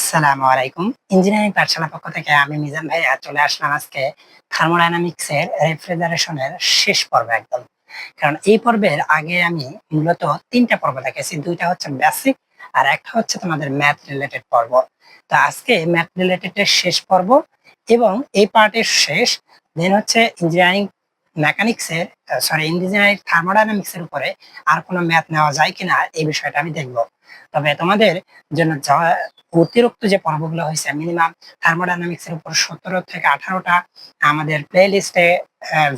আসসালামু আলাইকুম। ইঞ্জিনিয়ারিং পাঠশালার পক্ষ থেকে আমি মিজান ভাইয়া চলে আসলাম আজকে থার্মোডায়নামিক্স এর রেফ্রিজারেশনের শেষ পর্ব একদম। কারণ এই পর্বের আগে আমি মূলত ৩ টা পর্ব দেখেছি। ২ টা হচ্ছে বেসিক আর একটা হচ্ছে তোমাদের ম্যাথ রিলেটেড পর্ব। তো আজকে ম্যাথ রিলেটেড এর শেষ পর্ব এবং এই পার্টের শেষ। দেন হচ্ছে ইঞ্জিনিয়ারিং মেকানিক্স এর ইঞ্জিনিয়ারিং থার্মোডায়নামিক্স এর উপরে আর কোনো ম্যাথ নেওয়া যায় কিনা এই বিষয়টা আমি দেখব। তবে তোমাদের জন্য অতিরিক্ত যে পর্বগুলো হয়েছে মিনিমাম থার্মোডায়নামিক্স এর উপর 17 থেকে 18 টা আমাদের প্লে লিস্টে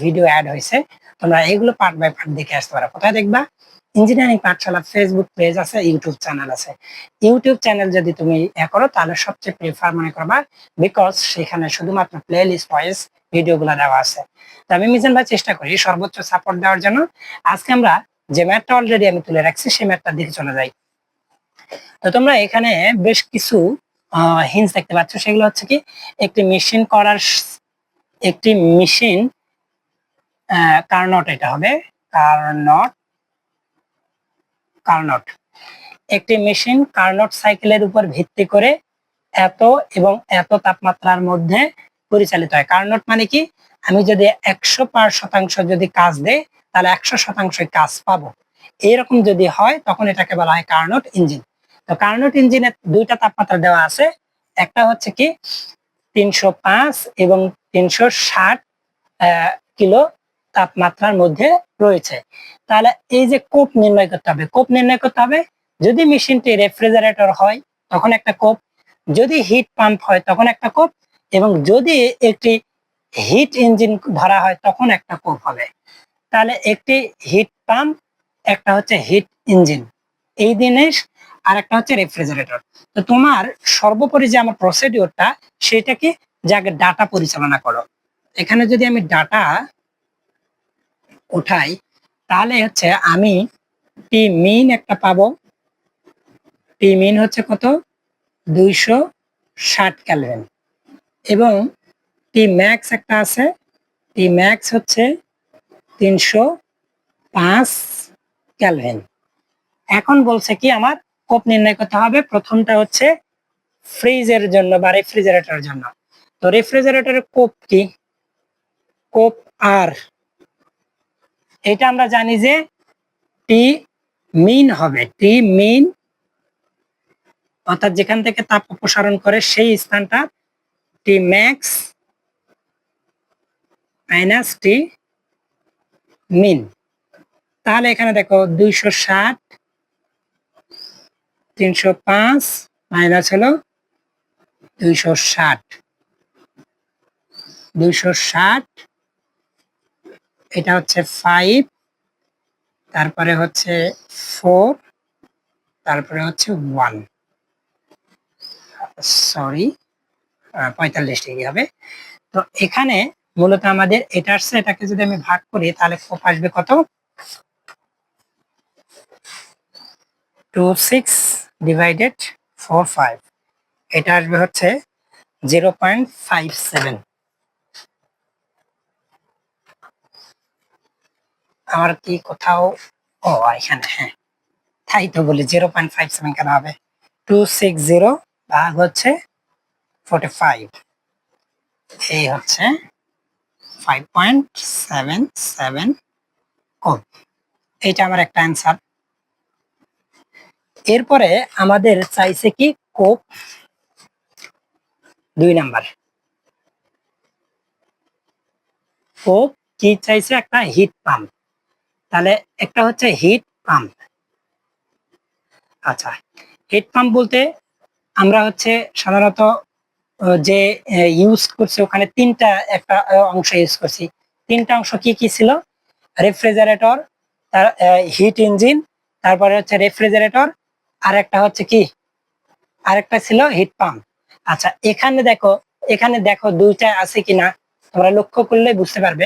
ভিডিও অ্যাড হয়েছে। তোমরা এগুলো পার্ট বাই পার্ট দেখে আসতে পারো। কোথায় দেখবা? ইঞ্জিনিয়ারিং পাঠশালা ফেসবুক পেজ আছে, ইউটিউব চ্যানেল আছে। ইউটিউব চ্যানেল যদি তুমি করো তাহলে সবচেয়ে প্রেফার মনে করবা, বিকজ সেখানে শুধুমাত্র প্লে লিস্ট ওয়াইজ ভিডিওগুলো দেওয়া আছে। তো আমি মিজান ভাই চেষ্টা করি সর্বোচ্চ সাপোর্ট দেওয়ার জন্য। আজকে আমরা যে ম্যাথটা অলরেডি আমি তুলে রাখছি সেই ম্যাথটার দিকে চলে যাই। তো তোমরা এখানে বেশ কিছু হিন্টস দেখতে পাচ্ছ। সেগুলো হচ্ছে কি, একটি মেশিন কার্নট, এটা হবে কার্নট। একটি মেশিন কার্নট সাইকেলের উপর ভিত্তি করে এত এবং এত তাপমাত্রার মধ্যে পরিচালিত হয়। কার্নট মানে কি, আমি যদি 100% যদি কাজ দেই তাহলে 100% কাজ পাবো, এরকম যদি হয় তখন এটাকে বলা হয় কার্নট ইঞ্জিন। তো কার্নট ইঞ্জিনের 2টা তাপমাত্রা দেওয়া আছে। একটা হচ্ছে কি 305 এবং 360 কিলো তাপমাত্রার মধ্যে রয়েছে। তাহলে এই যে কোপ নির্ণয় করতে হবে। যদি মেশিনটি রেফ্রিজারেটর হয় তখন একটা কোপ, যদি হিট পাম্প হয় তখন একটা কোপ, এবং যদি একটি হিট ইঞ্জিন ধরা হয় তখন একটা কোপ হবে। তাহলে একটি হিট পাম্প, একটা হচ্ছে হিট ইঞ্জিন, এই জিনিস, আর একটা হচ্ছে রেফ্রিজারেটর। তো তোমার সর্বোপরি যে আমার প্রসিডিওরটা সেটা কি, যে আগে ডাটা পরিচালনা করো। এখানে যদি আমি ডাটা উঠাই তাহলে হচ্ছে আমি টি মিন একটা পাবো। টি মিন হচ্ছে কত? 260 কেলভিন। এবং টি ম্যাক্স একটা আছে, টি ম্যাক্স হচ্ছে 305 কেলভিন। এখন বলছে কি আমার কোপ নির্ণয় করতে হবে। প্রথমটা হচ্ছে ফ্রিজের জন্য বা রেফ্রিজারেটরের জন্য। তো রেফ্রিজারেটরের কোপ কি? কোপ আর, এটা আমরা জানি যে টি মিন হবে, টি মিন অর্থাৎ যেখান থেকে তাপ অপসারণ করে সেই স্থানটা টি ম্যাক্স মাইনাস টি মিন। তাহলে এখানে দেখো 260, 305 মাইনাস হলো 260, 260, এটা হচ্ছে 5, তারপরে হচ্ছে 4, তারপরে হচ্ছে 1, সরি 45 ডিগ্রি হবে। তো এখানে মূলত আমাদের এটা আসছে, এটাকে যদি আমি ভাগ করি তাহলে কোপ আসবে কত? 26 ডিভাইডেড 45, এটা আসবে হচ্ছে 0.57। আমার কি কোথাও, ও এখানে, হ্যাঁ তাই তো বলি 0.57 কেন হবে? 260 ভাগ হচ্ছে 45, এই হচ্ছে 5.77 কোপ। এইটা আমার একটা অ্যান্সার। এরপরে আমাদের চাইছে কি কোপ 2 নাম্বার। কোপ কি চাইছে? একটা হিট পাম্প। তাহলে একটা হচ্ছে হিট পাম্প। আচ্ছা, হিট পাম্প বলতে আমরা হচ্ছে সাধারণত যে ইউজ করছি ওখানে 3টা একটা অংশ ইউজ করছি। 3টা অংশ কি কি ছিল? রেফ্রিজারেটর, তার হিট ইঞ্জিন, তারপরে হচ্ছে রেফ্রিজারেটর, আর একটা হচ্ছে কি, আরেকটা ছিল হিট পাম্প। আচ্ছা, এখানে দেখো 2টা আছে কিনা তোমরা লক্ষ্য করলে বুঝতে পারবে।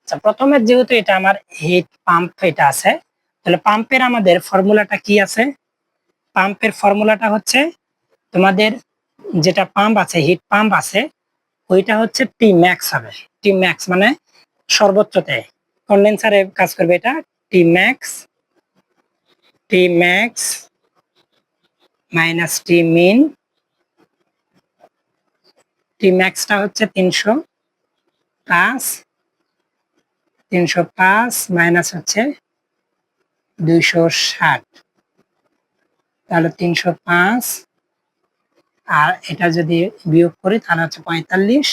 আচ্ছা, প্রথমে যেহেতু এটা আমার হিট পাম্প এটা আছে, তাহলে পাম্পের আমাদের ফর্মুলাটা কি আছে? পাম্পের ফর্মুলাটা হচ্ছে তোমাদের যেটা পাম্প আছে, হিট পাম্প আছে, ওইটা হচ্ছে টি ম্যাক্স হবে। টি ম্যাক্স মানে সর্বোচ্চতে কন্ডেন্সারে কাজ করবে এটা। টি ম্যাক্স মাইনাস টি মিন, টি ম্যাক্সটা হচ্ছে 305, 305 মাইনাস হচ্ছে 260, তাহলে 305 আর এটা যদি বিয়োগ করি তাহলে হচ্ছে 45।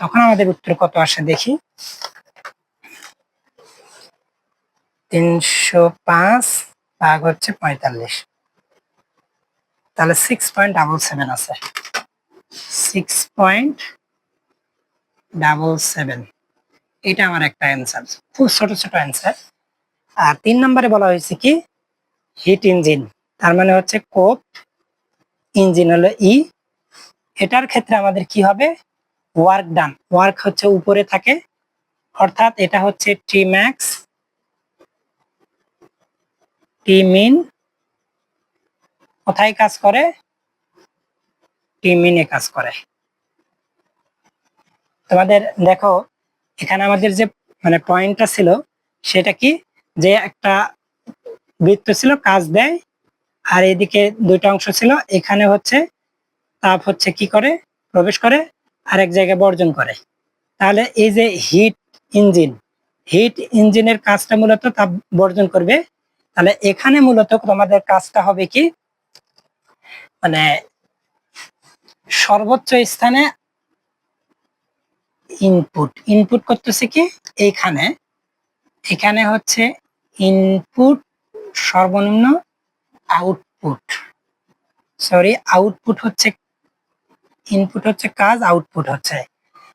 তখন আমাদের উত্তর কত আসে দেখি। 305 ভাগ হচ্ছে 45, তাহলে 6.77 আছে, 6.77। এটা আমার একটা অ্যান্সার, খুব ছোট ছোট অ্যান্সার। আর 3 নম্বরে বলা হয়েছে কি হিট ইঞ্জিন, তার মানে হচ্ছে কোপ, ইঞ্জিন হলো ই। এটার ক্ষেত্রে আমাদের কি হবে, ওয়ার্ক ডান, ওয়ার্ক হচ্ছে উপরে থাকে, অর্থাৎ এটা হচ্ছে টি ম্যাক্স, টি মিন কোথায় কাজ করে, টি মিনে কাজ করে। তোমাদের দেখো এখানে আমাদের যে মানে পয়েন্টটা ছিল সেটা কি, যে একটা বৃত্ত ছিল কাজ দেয়, আর এদিকে দুইটা অংশ ছিল, এখানে হচ্ছে তাপ হচ্ছে কি করে প্রবেশ করে আর এক জায়গায় বর্জন করে। তাহলে এই যে হিট ইঞ্জিন, হিট ইঞ্জিনের কাজটা মূলত তাপ বর্জন করবে। তাহলে এখানে মূলত তোমাদের কাজটা হবে কি, মানে সর্বোচ্চ স্থানে ইনপুট, ইনপুট করতেছে কি এইখানে, এখানে হচ্ছে ইনপুট সর্বনিম্ন আউটপুট, সরি আউটপুট হচ্ছে, ইনপুট হচ্ছে কাজ, আউটপুট হচ্ছে,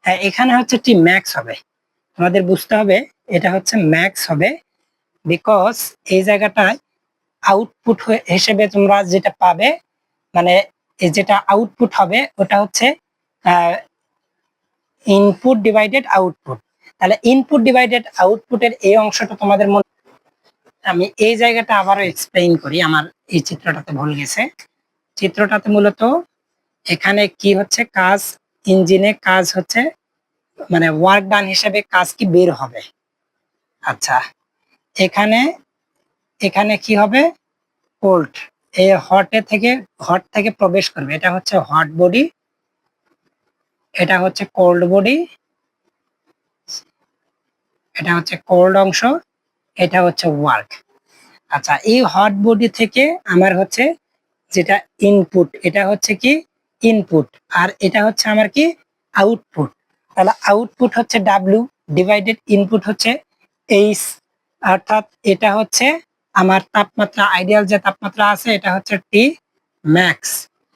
হ্যাঁ এখানে হচ্ছে টি ম্যাক্স হবে। তোমাদের বুঝতে হবে এটা হচ্ছে ম্যাক্স হবে, বিকজ এই জায়গাটায় আউটপুট হিসেবে তোমরা যেটা পাবে, মানে যেটা আউটপুট হবে ওটা হচ্ছে ইনপুট ডিভাইডেড আউটপুট। তাহলে ইনপুট ডিভাইডেড আউটপুটের এই অংশটা তোমাদের মনে, আমি এই জায়গাটা আবারও এক্সপ্লেইন করি, আমার এই চিত্রটাতে ভুল গেছে। চিত্রটাতে মূলত এখানে কি হচ্ছে কাজ, ইঞ্জিনে কাজ হচ্ছে মানে ওয়ার্ক ডান হিসেবে কাজ কি বের হবে। আচ্ছা এখানে, এখানে কি হবে কোল্ড, এই হট থেকে প্রবেশ করবে, এটা হচ্ছে হট বডি, এটা হচ্ছে কোল্ড বডি, এটা হচ্ছে কোল্ড অংশ, এটা হচ্ছে ওয়ার্ক। আচ্ছা এই হট বডি থেকে আমার হচ্ছে যেটা ইনপুট, এটা হচ্ছে কি ইনপুট, আর এটা হচ্ছে আমার কি আউটপুট। তাহলে আউটপুট হচ্ছে ডাব্লিউ ডিভাইডেড ইনপুট হচ্ছে এইচ, অর্থাৎ এটা হচ্ছে আমার তাপমাত্রা, আইডিয়াল যে তাপমাত্রা আছে এটা হচ্ছে টি ম্যাক্স,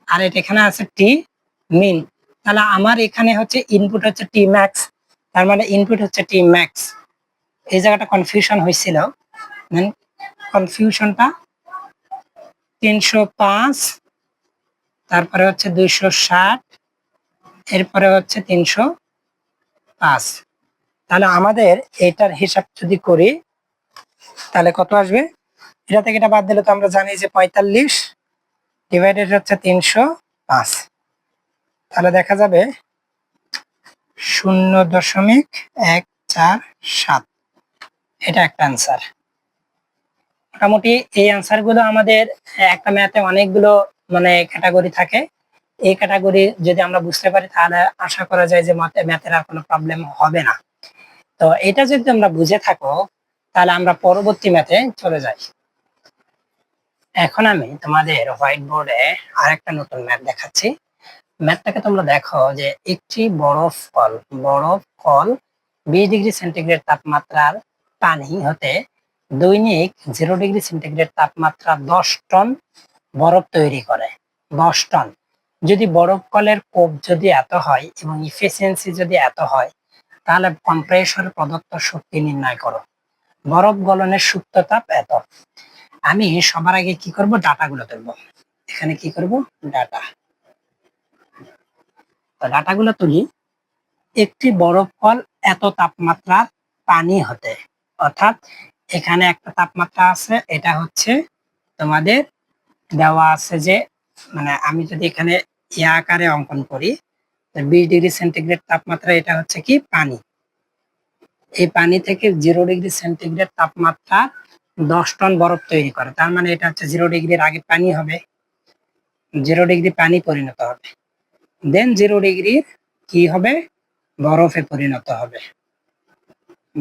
আর এটা এখানে আছে টি মিন। তাহলে আমার এখানে হচ্ছে ইনপুট হচ্ছে টি ম্যাক্স, তার মানে ইনপুট হচ্ছে টি ম্যাক্স। এই জায়গাটা কনফিউশন হয়েছিল, কনফিউশনটা 305, তারপরে হচ্ছে 260, এরপরে হচ্ছে 305। তাহলে আমাদের এটার হিসাব যদি করি তাহলে কত আসবে, এটা থেকে এটা বাদ দিলে তো আমরা জানি যে 45 ডিভাইডেড হচ্ছে 305, তাহলে দেখা যাবে 0.147। এটা একটা অ্যান্সার। মোটামুটি এই অ্যান্সার গুলো আমাদের একটা ম্যাথে অনেকগুলো মানে ক্যাটাগরি থাকে, এই ক্যাটাগরি যদি আমরা বুঝতে পারি তাহলে আশা করা যায় যে ম্যাথের আর কোনো প্রবলেম হবে না। তো এটা যদি আমরা বুঝে থাকো তাহলে আমরা পরবর্তী ম্যাথে চলে যাই। এখন আমি তোমাদের হোয়াইট বোর্ডে আরেকটা নতুন ম্যাথ দেখাচ্ছি। ম্যাথটাকে তোমরা দেখো যে একটি বরফ কল 20 ডিগ্রি সেন্টিগ্রেড তাপমাত্রার পানি হতে দৈনিক 0 ডিগ্রি সেন্টিগ্রেড তাপমাত্রা 10 টন বরফ তৈরি করে। 10 টন। যদি বরফ কলের কোপ যদি এত হয় এবং ইফিসিয়েন্সি যদি এত হয় তাহলে কম্প্রেসর প্রদত্ত শক্তি নির্ণয় করো। বরফ গলনের সুপ্ত তাপ এত। আমি সবার আগে কি করব, ডাটাগুলো তুলব। এখানে কি করব, ডাটা, ডাটাগুলো তুলি। একটি বরফ কল এত তাপমাত্রার পানি হতে, অর্থাৎ এখানে একটা তাপমাত্রা আছে, এটা হচ্ছে তোমাদের দেওয়া আছে যে, মানে আমি যদি এখানে ইয়া আকারে অঙ্কন করি 20 ডিগ্রি সেন্টিগ্রেড তাপমাত্রা, এটা হচ্ছে কি পানি। এই পানি থেকে 0 ডিগ্রি সেন্টিগ্রেড তাপমাত্রা 10 টন বরফ তৈরি করে, তার মানে এটা হচ্ছে 0 ডিগ্রির আগে পানি হবে, 0 ডিগ্রি পানি পরিণত হবে, দেন 0 ডিগ্রির কি হবে, বরফে পরিণত হবে,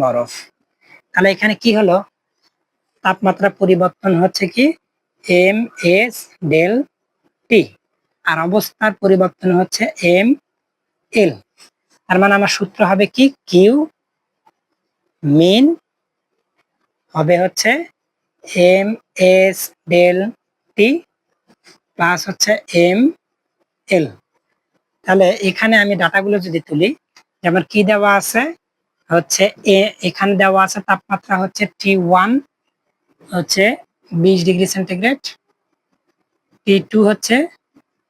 বরফ। তাহলে এখানে কি হলো, তাপমাত্রা পরিবর্তন হচ্ছে কি এম এস ডেল টি, আর অবস্থার পরিবর্তন হচ্ছে এম এল। তার মানে আমার সূত্র হবে কি কিউ মিন হবে হচ্ছে M S del T plus হচ্ছে এম এল। তাহলে এখানে আমি ডাটাগুলো যদি তুলি, যেমন কি দেওয়া আছে হচ্ছে এখানে দেওয়া আছে তাপমাত্রা হচ্ছে T1 হচ্ছে 20 ডিগ্রি সেন্টিগ্রেড, T2 হচ্ছে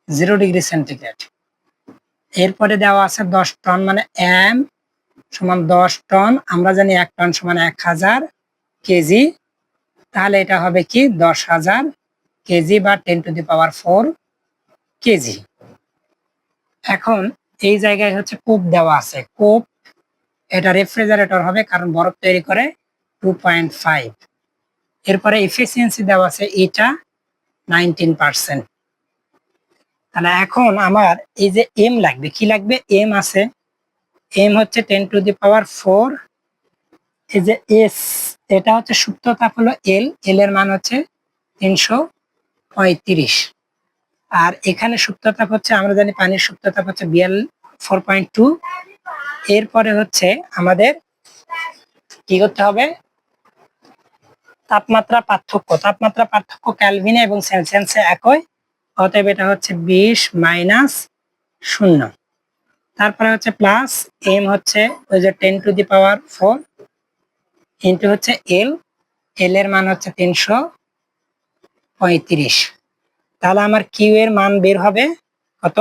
0 ডিগ্রি সেন্টিগ্রেড। এরপরে দেওয়া আছে 10 টন, মানে এম সমান 10 টন, আমরা জানি 1 টন সমান 1000 কেজি, তাহলে এটা হবে কি 10,000 কেজি বা 10⁴ কেজি। এখন এই জায়গায় হচ্ছে কোপ দেওয়া আছে, কোপ এটা রেফ্রিজারেটর হবে কারণ বরফ তৈরি করে 2.5। এরপরে এফিসিয়েন্সি দেওয়া আছে এটা 19%। তাহলে এখন আমার এই যে এম লাগবে, কি লাগবে, এম আছে, এম হচ্ছে 10⁴। এই যে এস, এটা হচ্ছে সুপ্ত তাপ হলো এল, এল এর মান হচ্ছে 335। আর এখানে সুপ্ত তাপ হচ্ছে, আমরা জানি পানির সুপ্ত তাপ হচ্ছে 4.2। এরপরে হচ্ছে আমাদের কি করতে হবে, তাপমাত্রা পার্থক্য ক্যালভিনে এবং সেলসিয়াসে একই, অতএব এটা হচ্ছে 20 - 0। তারপরে হচ্ছে প্লাস এম হচ্ছে ওই যে 10⁴ ইন্টু হচ্ছে এল, এল এর মান হচ্ছে 335। তাহলে আমার কিউ এর মান বের হবে কত,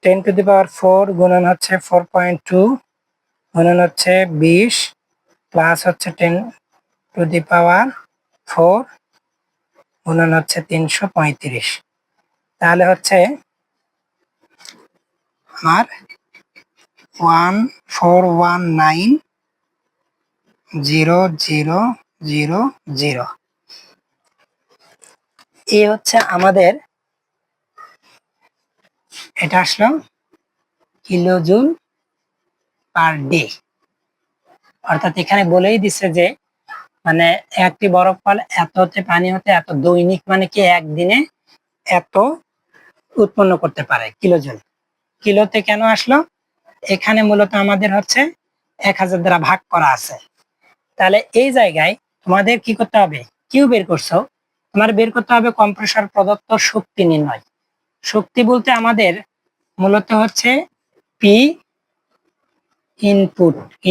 10⁴ গুণন হচ্ছে 4.2 গুণন হচ্ছে 20 প্লাস হচ্ছে 10⁴ গুণন হচ্ছে 335। তাহলে হচ্ছে আমার 1419000। এই হচ্ছে আমাদের, এটা আসলো কিলোজুল পার ডে। অর্থাৎ এখানে বলেই দিছে যে মানে একটি বরফ ফল এত হতে পানি হতে এত দৈনিক, মানে কি একদিনে এত উৎপন্ন করতে পারে কিলোজুল। কিলোতে কেন আসলো, এখানে মূলত আমাদের হচ্ছে 1000 দ্বারা ভাগ করা আছে। তাহলে এই জায়গায় তোমাদের কি করতে হবে, কিউ বের করছো, তোমার বের করতে হবে কম্প্রেসর প্রদত্ত শক্তি নির্ণয়। শক্তি বলতে আমাদের মূলত হচ্ছে পি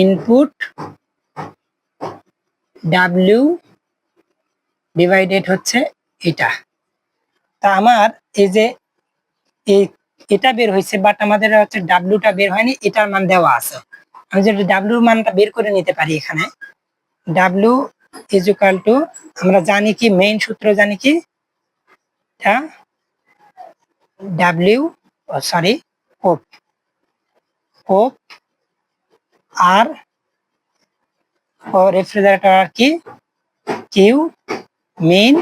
ইনপুট ডাব্লিউ ডিভাইডেড হচ্ছে এটা। তা আমার এই যে এটা বের হয়েছে, বাট আমাদের হচ্ছে ডাব্লিউটা বের হয়নি, এটার মান দেওয়া আছে। আমি যদি ডাব্লিউর মানটা বের করে নিতে পারি, এখানে ডাব্লিউ ইজ ইকুয়াল টু, আমরা জানি কি মেইন সূত্র জানি কি, ডাব্লিউ সরি কোপ কোপ আর রেফ্রিজারেটর আর কি কিউ মেইন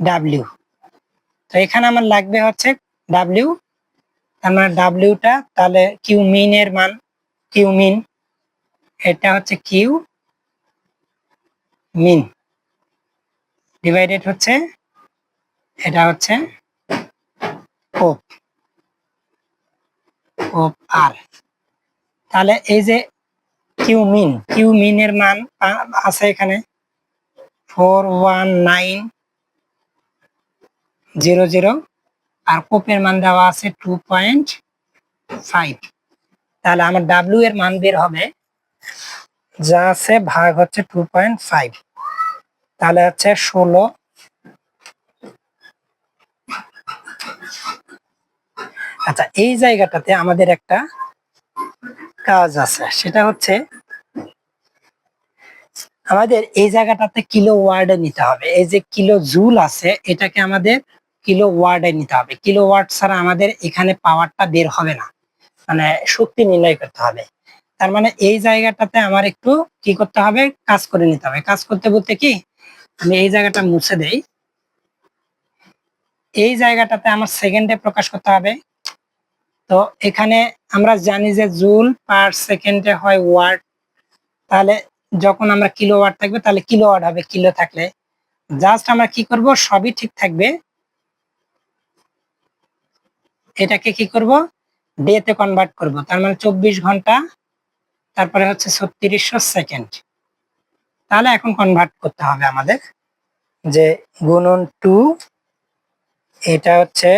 ডাব্লিউ। তো এখানে আমার লাগবে হচ্ছে ডাব্লিউ, তার মানে ডাব্লিউটা, তাহলে কিউ মিন এর মান, কিউ মিন এটা হচ্ছে কিউ মিন ডিভাইডেড হচ্ছে এটা হচ্ছে কোপ আর। তাহলে এই যে কিউ মিন এর মান আছে এখানে 41900, আর কোপের মান দেওয়া আছে 2.5। তাহলে আমার ডাব্লিউ এর মান বের হবে যা আছে ভাগ হচ্ছে 2.5, তাহলে হচ্ছে 16। আচ্ছা, এই জায়গাটাতে আমাদের একটা কাজ আছে, সেটা হচ্ছে আমাদের এই জায়গাটাতে কিলো ওয়ার্ডে নিতে হবে। এই যে কিলো জুল আছে, এটাকে আমাদের কিলো ওয়ার্ডে নিতে হবে। কিলো ওয়ার্ড ছাড়া আমাদের এখানে পাওয়ারটা বের হবে না, মানে শক্তি নির্ণয় করতে হবে। তার মানে এই জায়গাটাতে আমার একটু কি করতে হবে, কাজ করে নিতে হবে। কাজ করতে বলতে কি, আমি এই জায়গাটা মুছে দেই। এই জায়গাটাতে আমার সেকেন্ডে প্রকাশ করতে হবে। তো এখানে আমরা জানি যে জুল পার সেকেন্ডে হয় ওয়াট, তাহলে যখন আমরা কিলোওয়াট থাকবে তাহলে কিলোওয়াট হবে কিলো থাকলে। জাস্ট আমরা কি করব, সবই ঠিক থাকবে, এটাকে কি করব, ডে তে কনভার্ট করব। তার মানে 24 ঘন্টা, তারপরে হচ্ছে 3600 সেকেন্ড। তাহলে এখন কনভার্ট করতে হবে আমাদের, যে গুণন 2, এটা হচ্ছে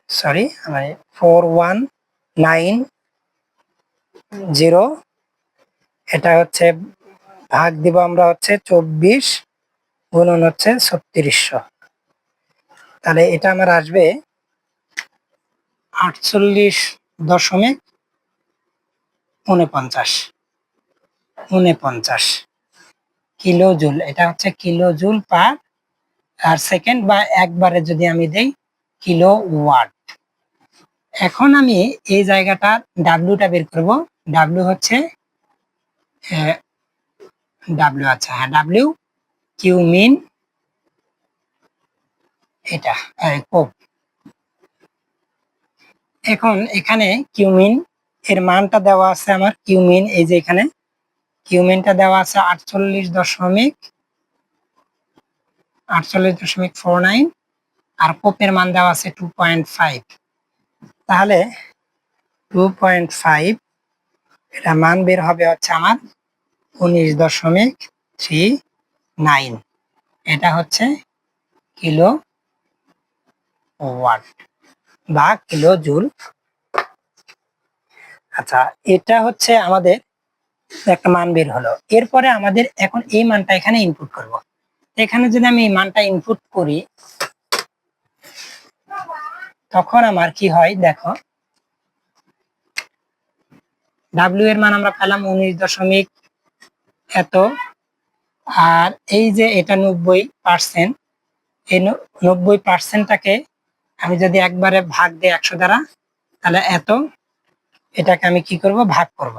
সরি মানে 4190, এটা হচ্ছে ভাগ দিব আমরা হচ্ছে 24 গুণন হচ্ছে 3600। তাহলে এটা আমার আসবে 48.49 কিলো জুল। এটা হচ্ছে কিলো জুল পার আর সেকেন্ড, বা একবারে যদি আমি দেই কিলো ওয়াট। এখন আমি এই জায়গাটা ডাব্লিউটা বের করব। ডাব্লিউ হচ্ছে ডাব্লিউ, আচ্ছা হ্যাঁ, ডাব্লিউ কিউ মিন, এটা কোপ। এখন এখানে কিউমিন এর মানটা দেওয়া আছে আমার, কিউমিন এই যে এখানে কিউমিনটা দেওয়া আছে 48.49, আর কোপের মান দেওয়া আছে 2.5। তাহলে 2.5 এটা মান বের হবে হচ্ছে আমার 19.39, এটা হচ্ছে কিলো ওয়াট বা কিলো জুল। আচ্ছা, এটা হচ্ছে আমাদের একটা মান বের হলো। এরপরে আমাদের এখন এই মানটা এখানে ইনপুট করব। এখানে যদি আমি এই মানটা ইনপুট করি, তখন আমার কি হয় দেখো, ডাব্লিউ এর মান আমরা পেলাম 19 এত, আর এই যে এটা 90%, এই 90%টাকে আমি যদি একবারে ভাগ দিই 100 দ্বারা, তাহলে এত, এটাকে আমি কি করব, ভাগ করব।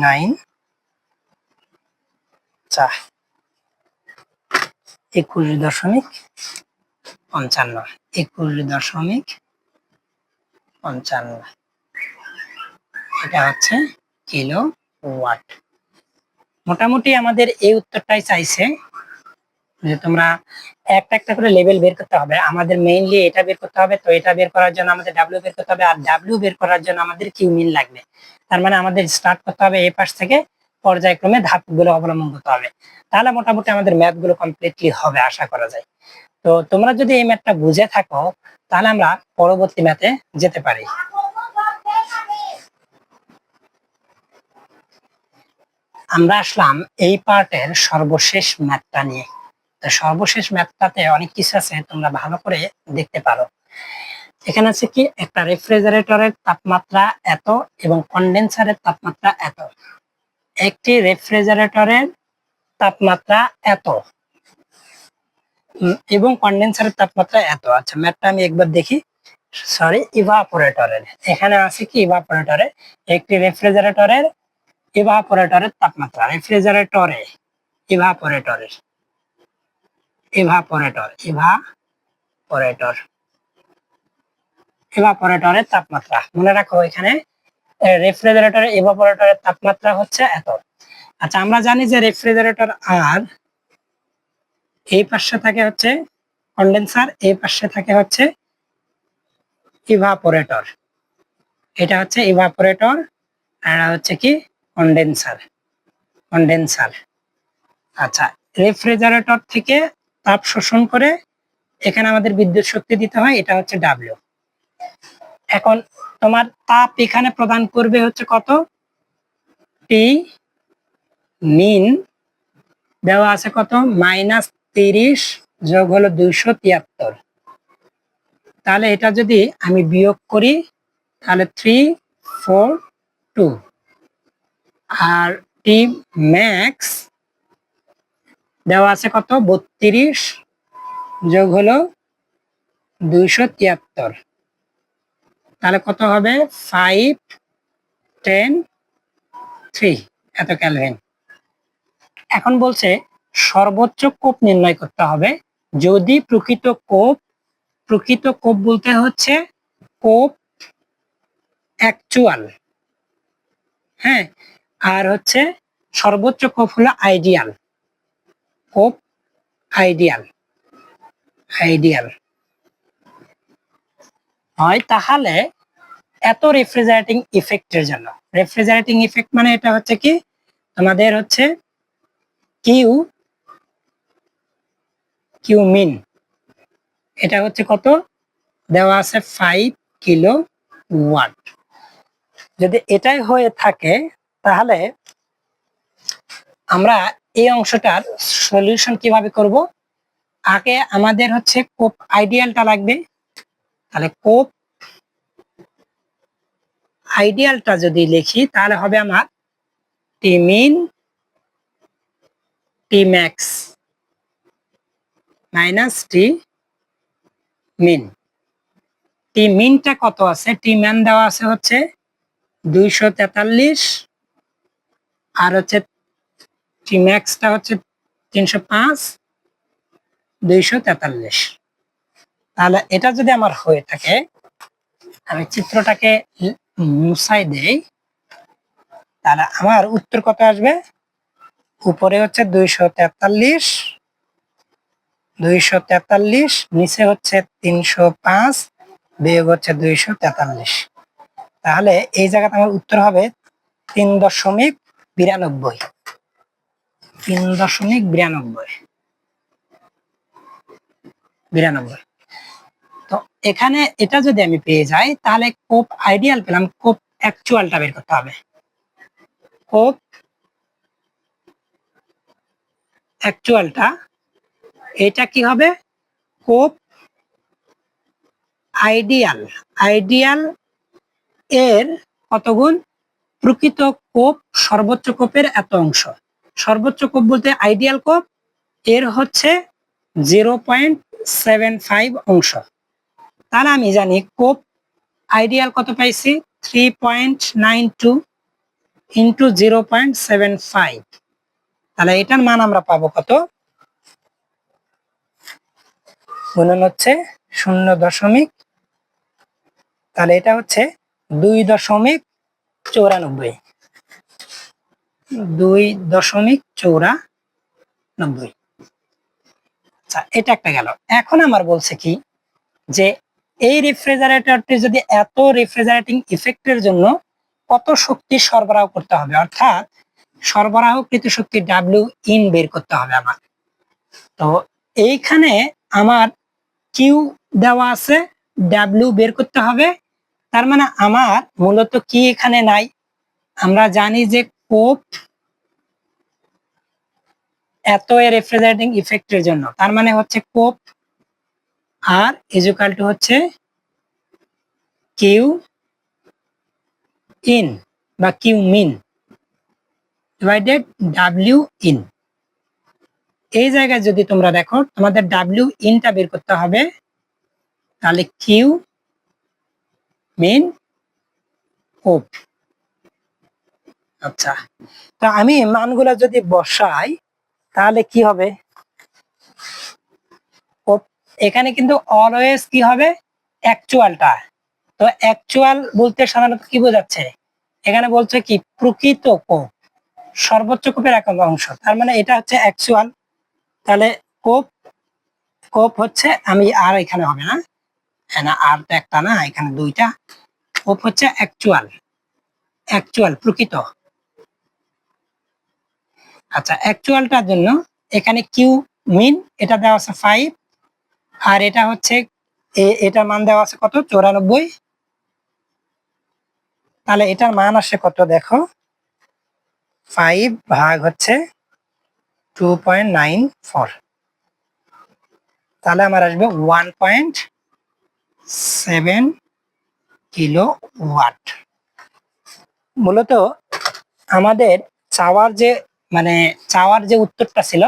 নাইন 21.55, 21.55, এটা হচ্ছে কিলো ওয়াট। মোটামুটি আমাদের এই উত্তরটাই চাইছে, যে তোমরা একটা একটা করে লেভেল বের করতে হবে। আমাদের মেইনলি এটা বের করতে হবে, তো এটা বের করার জন্য আমাদের ডাব্লিউ বের করতে হবে, আর ডাব্লিউ বের করার জন্য আমাদের কিউ মিন লাগবে। তার মানে আমাদের স্টার্ট করতে হবে এই পাশ থেকে, পর্যায়ক্রমে ধাপগুলো অবলম্বন করতে হবে। তাহলে মোটামুটি আমাদের ম্যাথ গুলো কমপ্লিটলি হবে আশা করা যায়। তো তোমরা যদি এই ম্যাথটা বুঝে থাকো, তাহলে আমরা পরবর্তী ম্যাথে যেতে পারি। আমরা আসলাম এই পার্টের সর্বশেষ ম্যাথটা নিয়ে। তো সর্বশেষ ম্যাথটাতে অনেক কিছু আছে, তোমরা ভালো করে দেখতে পারো। এখানে আছে কি, একটা রেফ্রিজারেটরের তাপমাত্রা এত এবং কন্ডেন্সারের তাপমাত্রা এত। একটি রেফ্রিজারেটরের তাপমাত্রা এত এবং কন্ডেন্সারের তাপমাত্রা এত। আচ্ছা, ম্যাথটা আমি একবার দেখি। সরি, ইভাপোরেটরের, এখানে আছে কি, ইভাপোরেটরে একটি রেফ্রিজারেটরের ইভাপোরেটরের তাপমাত্রা, রেফ্রিজারেটরে ইভাপোরেটরের ইভাপোরেটর ইভাপোরেটর ইভাপোরেটরের তাপমাত্রা, মনে রাখো এখানে রেফ্রিজারেটরের ইভাপোরেটরের তাপমাত্রা হচ্ছে এত। আচ্ছা, আমরা জানি যে রেফ্রিজারেটর আর এই পাশে থাকে হচ্ছে কন্ডেন্সার, এই পাশে থাকে হচ্ছে ইভাপোরেটর। এটা হচ্ছে ইভাপোরেটর আর হচ্ছে কি কন্ডেন্সার। কন্ডেন্সার আচ্ছা, রেফ্রিজারেটর থেকে তাপ শোষণ করে এখানে আমাদের বিদ্যুৎ শক্তি দিতে হয়, এটা হচ্ছে ডাব্লিউ। এখন তোমার তাপ এখানে প্রদান করবে হচ্ছে কত, টি মিন দেওয়া আছে কত, -30 যোগ হলো 273। তাহলে এটা যদি আমি বিয়োগ করি, তাহলে 342, আর টি ম্যাক্স দেওয়া আছে কত, 32 যোগ হলো 273। তাহলে কত হবে 5 10 3 এত কেলভিন। এখন বলছে সর্বোচ্চ কোপ নির্ণয় করতে হবে যদি প্রকৃত কোপ বলতে হচ্ছে কোপ অ্যাকচুয়াল, হ্যাঁ, আর হচ্ছে সর্বোচ্চ কোপ হলো আইডিয়াল কোপ, আইডিয়াল হয়। তাহলে এত রেফ্রিজারেটিং ইফেক্টের জন্য, রেফ্রিজারেটিং ইফেক্ট মানে এটা হচ্ছে কি আমাদের হচ্ছে কিউ মিন, এটা হচ্ছে কত দেওয়া আছে 5 কিলো ওয়াট। যদি এটাই হয়ে থাকে তাহলে আমরা এই অংশটার সলিউশন কিভাবে করব, আগে আমাদের হচ্ছে কোপ আইডিয়ালটা লাগবে। তাহলে কোপ আইডিয়ালটা যদি লিখি তাহলে হবে আমার টি মিন টি ম্যাক্স মাইনাস টি মিন। টি মিনটা কত আছে, টি ম্যান দেওয়া আছে হচ্ছে 243, আর হচ্ছে টি ম্যাক্সটা হচ্ছে 305, 243। তাহলে এটা যদি আমার হয়ে থাকে, আমি চিত্রটাকে মুছাই দেই, তাহলে আমার উত্তর কত আসবে, উপরে হচ্ছে 243, নিচে হচ্ছে 305, বিয়োগ হচ্ছে 243। তাহলে এই জায়গাতে আমার উত্তর হবে 3.92, 3.92। তো এখানে এটা যদি আমি পেয়ে যাই তাহলে কোপ আইডিয়াল পেলাম, কোপ অ্যাকচুয়ালটা বের করতে হবে। কোপ অ্যাকচুয়ালটা এটা কি হবে, কোপ আইডিয়াল এর কত গুণ, প্রকৃত কোপ সর্বোচ্চ কোপের এত অংশ। সর্বোচ্চ কোপ বলতে আইডিয়াল কোপ এর হচ্ছে 0.75 অংশ। তাহলে আমি জানি কোপ আইডিয়াল কত পাইছি, 3.92 ইন্টু 0.75। তাহলে এটার মান আমরা পাবো কত, গুণন হচ্ছে 0. তাহলে এটা হচ্ছে 2.94, 2.94। আচ্ছা, এটা একটা গেল। এখন আমার বলছে কি যে এই রেফ্রিজারেটরটি যদি এত রেফ্রিজারেটিং ইফেক্টের জন্য কত শক্তি সরবরাহ করতে হবে, অর্থাৎ সরবরাহকৃত শক্তি ডাব্লিউ ইন বের করতে হবে আমার। তো এইখানে আমার কিউ দেওয়া আছে, ডাব্লিউ বের করতে হবে। তার মানে আমার মূলত কি এখানে নাই, আমরা জানি যে কোপ এত রেফ্রিজারেটিং ইফেক্টের জন্য, তার মানে হচ্ছে কোপ আর ইকুয়াল টু হচ্ছে কিউ ইন বা Q mean divided W in. এই জায়গায় যদি তোমরা দেখো তোমাদের ডাব্লিউ ইনটা বের করতে হবে, তাহলে কিউ মিন কোপ। আচ্ছা, তো আমি মানগুলো যদি বসাই তাহলে কি হবে, এখানে কিন্তু অলওয়েজ কি হবে, অ্যাকচুয়ালটা। তো অ্যাকচুয়াল বলতে সাধারণত কি বোঝাচ্ছে, এখানে বলছে কি প্রকৃত কোপ, সর্বোচ্চ কোপের এক অংশ, তার মানে এটা হচ্ছে অ্যাকচুয়াল। তাহলে কোপ হচ্ছে, আমি আর এখানে হবে না, হ্যাঁ না, আর তো একটা না, এখানে দুইটা। কোপ হচ্ছে অ্যাকচুয়াল প্রকৃত। আচ্ছা, অ্যাকচুয়ালটার জন্য এখানে কিউ মিন এটা দেওয়া আছে 5, আর এটা হচ্ছে এটার মান দেওয়া আছে কত, 94। তাহলে এটার মান আসে কত দেখো, 5 ভাগ হচ্ছে 2.94, তাহলে আমার আসবে 1.7 কিলো ওয়াট। মূলত আমাদের চাওয়ার যে উত্তরটা ছিল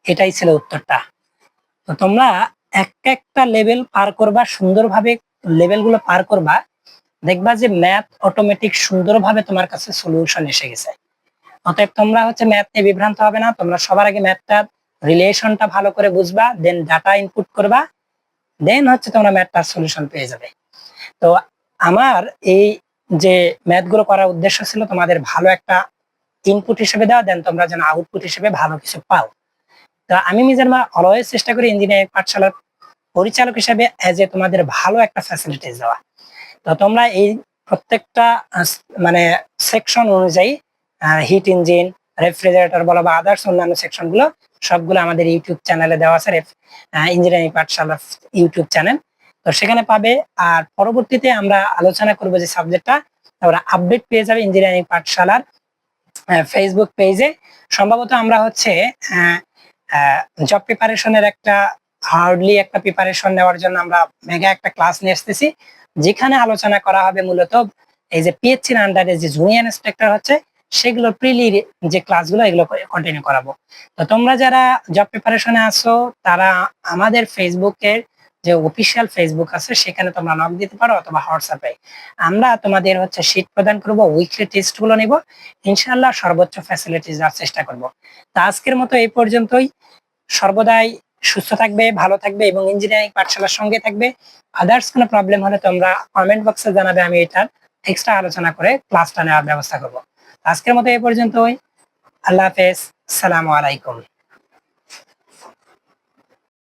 এটাই ছিল উত্তরটা। তো তোমরা একটা লেভেল পার করবা, সুন্দরভাবে লেভেলগুলো পার করবা, দেখবা যে ম্যাথ অটোমেটিক সুন্দরভাবে তোমার কাছে সলিউশন এসে গেছে। অতএব তোমরা হচ্ছে ম্যাথ নিয়ে বিভ্রান্ত হবে না। তোমরা সবার আগে ম্যাথটা রিলেশনটা ভালো করে বুঝবা, দেন ডাটা ইনপুট করবা, দেন হচ্ছে তোমরা ম্যাথটার সলিউশন পেয়ে যাবে। তো আমার এই যে ম্যাথ গুলো করার উদ্দেশ্য ছিল তোমাদের ভালো একটা ইনপুট হিসেবে দেওয়া, দেন তোমরা যেন আউটপুট হিসেবে ভালো কিছু পাও। তো আমি মিজান মা অলওয়েজ চেষ্টা করি ইঞ্জিনিয়ারিং পাঠশালার পরিচালক হিসেবে এজ এ তোমাদের ভালো একটা ফ্যাসিলিটিস দেওয়া। তো তোমরা এই প্রত্যেকটা মানে সেকশন অনুযায়ী হিট ইঞ্জিন, রেফ্রিজারেটর বলো বা আদার্স অন্যান্য সেকশন গুলো সবগুলো আমাদের ইউটিউব চ্যানেলে দেওয়া আছে, ইঞ্জিনিয়ারিং পাঠশালা ইউটিউব চ্যানেল। তো সেখানে পাবে। আর পরবর্তীতে আমরা আলোচনা করবো যে সাবজেক্টটা তোমরা আপডেট পেয়ে যাবে ইঞ্জিনিয়ারিং পাঠশালার ফেসবুক পেজে। সম্ভবত আমরা হচ্ছে জব প্রিপারেশনের একটা হার্ডলি একটা প্রিপারেশন নেওয়ার জন্য আমরা মেগা একটা ক্লাস নিয়ে আসতেছি, যেখানে আলোচনা করা হবে মূলত এই যে পিএইচসির আন্ডারে যে জুনিয়র ইন্সট্রাক্টর হচ্ছে সেগুলো প্রিলি যে ক্লাসগুলো এগুলো কন্টিনিউ করাবো। তো তোমরা যারা জব প্রিপারেশনে আছো তারা আমাদের ফেসবুকের যে অফিসিয়াল ফেসবুক আছে সেখানে তোমরা নক দিতে পারো, অথবা হোয়াটসঅ্যাপে আমরা তোমাদের হচ্ছে শীট প্রদান করব, উইকলি টেস্ট গুলো নিব, ইনশাআল্লাহ সর্বোচ্চ ফ্যাসিলিটিস দেওয়ার চেষ্টা করব। তো আজকের মতো এই পর্যন্তই। সর্বদাই সুস্থ থাকবে, ভালো থাকবে এবং ইঞ্জিনিয়ারিং পাঠশালার সঙ্গে থাকবে। আদার্স কোনো প্রবলেম হলে তোমরা কমেন্ট বক্সে জানাবে, আমি এটার এক্সট্রা আলোচনা করে ক্লাসটা নেওয়ার ব্যবস্থা করব। আজকের মতো এই পর্যন্তই। আল্লাহ হাফেজ, আসসালামু আলাইকুম।